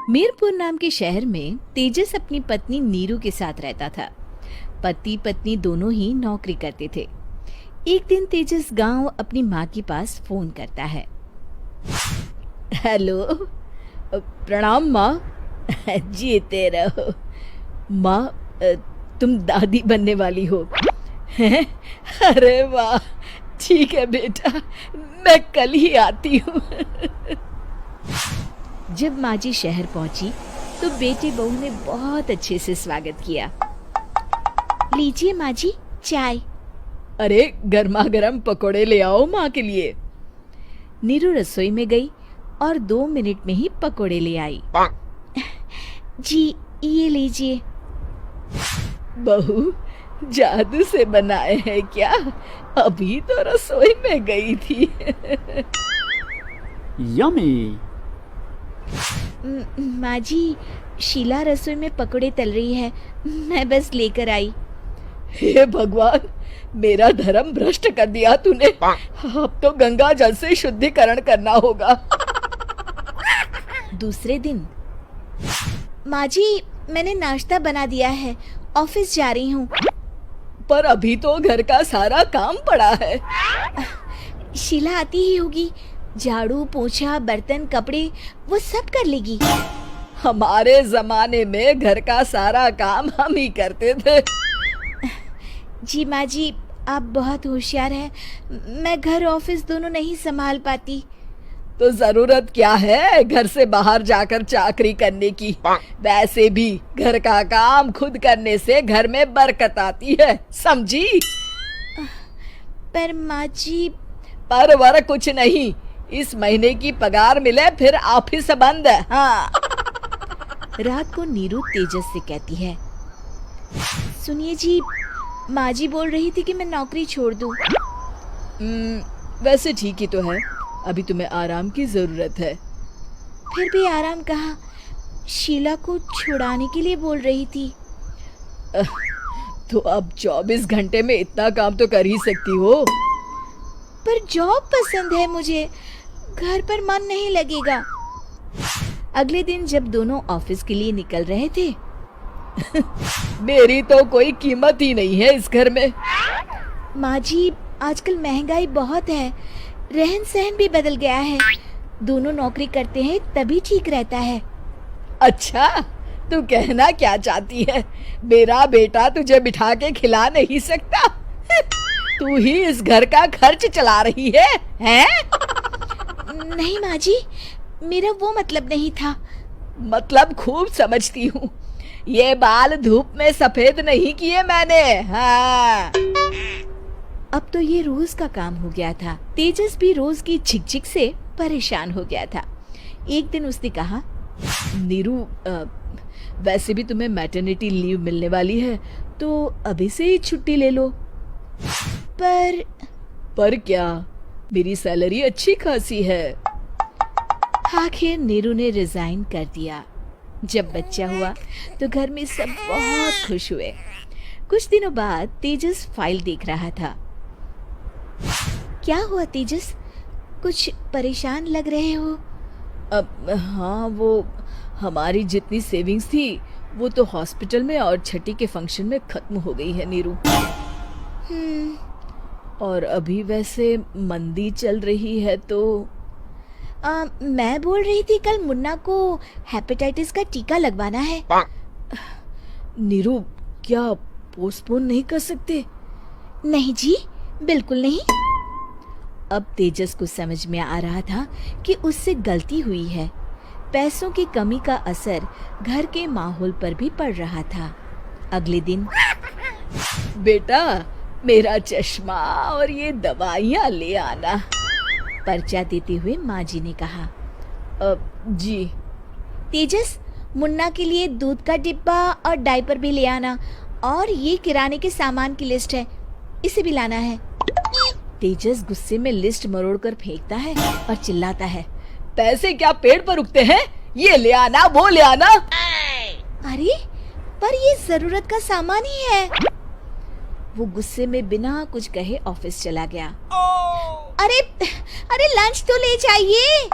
मीरपुर नाम के शहर में तेजस अपनी पत्नी नीरू के साथ रहता था। पति पत्नी दोनों ही नौकरी करते थे। एक दिन तेजस गांव अपनी माँ के पास फोन करता है। हेलो, प्रणाम माँ। जीते रहो माँ, तुम दादी बनने वाली हो हैं? अरे वाह, ठीक है बेटा, मैं कल ही आती हूँ। जब माँ जी शहर पहुंची तो बेटे बहू ने बहुत अच्छे से स्वागत किया। लीजिए माँ जी, चाय। अरे गर्मा गर्म पकोड़े ले आओ माँ के लिए। नीरू रसोई में गई और 2 मिनट में ही पकोड़े ले आई। जी ये लीजिए। बहू, जादू से बनाए हैं क्या? अभी तो रसोई में गई थी। यम्मी। माँ जी, शीला रसोई में पकोड़े तल रही है, मैं बस लेकर आई। हे भगवान, मेरा धर्म भ्रष्ट कर दिया तूने। अब तो गंगा जल से शुद्धिकरण करना होगा। दूसरे दिन, माँ जी मैंने नाश्ता बना दिया है, ऑफिस जा रही हूँ। पर अभी तो घर का सारा काम पड़ा है। शीला आती ही होगी, झाड़ू पोछा बर्तन कपड़े वो सब कर लेगी। हमारे जमाने में घर का सारा काम हम ही करते थे। जी माँ जी, आप बहुत होशियार हैं, मैं घर ऑफिस दोनों नहीं संभाल पाती। तो जरूरत क्या है घर से बाहर जाकर चाकरी करने की? वैसे भी घर का काम खुद करने से घर में बरकत आती है, समझी? पर माँ जी। पर वर कुछ नहीं, इस महीने की पगार मिले फिर ऑफिस बंद है। हाँ। रात को नीरू तेजस से कहती है, सुनिए जी, माँ जी बोल रही थी कि मैं नौकरी छोड़ दूं। वैसे ठीक ही तो है, अभी तुम्हें आराम की जरूरत है। फिर भी आराम कहाँ, शीला को छुड़ाने के लिए बोल रही थी। तो अब 24 घंटे में इतना काम तो कर ही सकती हो। पर जॉब पसंद है मुझे, घर पर मन नहीं लगेगा। अगले दिन जब दोनों ऑफिस के लिए निकल रहे थे, मेरी तो कोई कीमत ही नहीं है इस घर में। माँ जी, आजकल महंगाई बहुत है, रहन सहन भी बदल गया है, दोनों नौकरी करते हैं तभी ठीक रहता है। अच्छा, तू कहना क्या चाहती है? मेरा बेटा तुझे बिठा के खिला नहीं सकता? तू ही इस घर का खर्च चला रही है, हैं? नहीं माँ जी, मेरा वो मतलब नहीं था। मतलब खूब समझती हूँ, ये बाल धूप में सफेद नहीं किए मैंने। हाँ। अब तो ये रोज का काम हो गया था। तेजस भी रोज की झिकझिक से परेशान हो गया था। एक दिन उसने कहा, नीरू, वैसे भी तुम्हें मैटरनिटी लीव मिलने वाली है, तो अभी से ही छुट्टी ले लो। पर क्या, मेरी सैलरी अच्छी खासी है। आखिर नीरू ने रिजाइन कर दिया। जब बच्चा हुआ तो घर में सब बहुत खुश हुए। कुछ दिनों बाद तेजस फाइल देख रहा था। क्या हुआ तेजस, कुछ परेशान लग रहे हो? अब हाँ, वो हमारी जितनी सेविंग्स थी वो तो हॉस्पिटल में और छठी के फंक्शन में खत्म हो गई है नीरू। और अभी वैसे मंदी चल रही है तो मैं बोल रही थी कल मुन्ना को हेपेटाइटिस का टीका लगवाना है। नीरू, क्या पोस्टपोन नहीं कर सकते? नहीं जी, बिल्कुल नहीं। अब तेजस को समझ में आ रहा था कि उससे गलती हुई है। पैसों की कमी का असर घर के माहौल पर भी पड़ रहा था। अगले दिन, बेटा मेरा चश्मा और ये दवाइयाँ ले आना, पर्चा देते हुए माँ जी ने कहा। जी। तेजस, मुन्ना के लिए दूध का डिब्बा और डायपर भी ले आना, और ये किराने के सामान की लिस्ट है, इसे भी लाना है। तेजस गुस्से में लिस्ट मरोड़कर फेंकता है और चिल्लाता है, पैसे क्या पेड़ पर उगते हैं? ये ले आना, वो ले आना। अरे पर ये जरूरत का सामान ही है। वो गुस्से में बिना कुछ कहे ऑफिस चला गया। अरे लंच तो ले जाइए।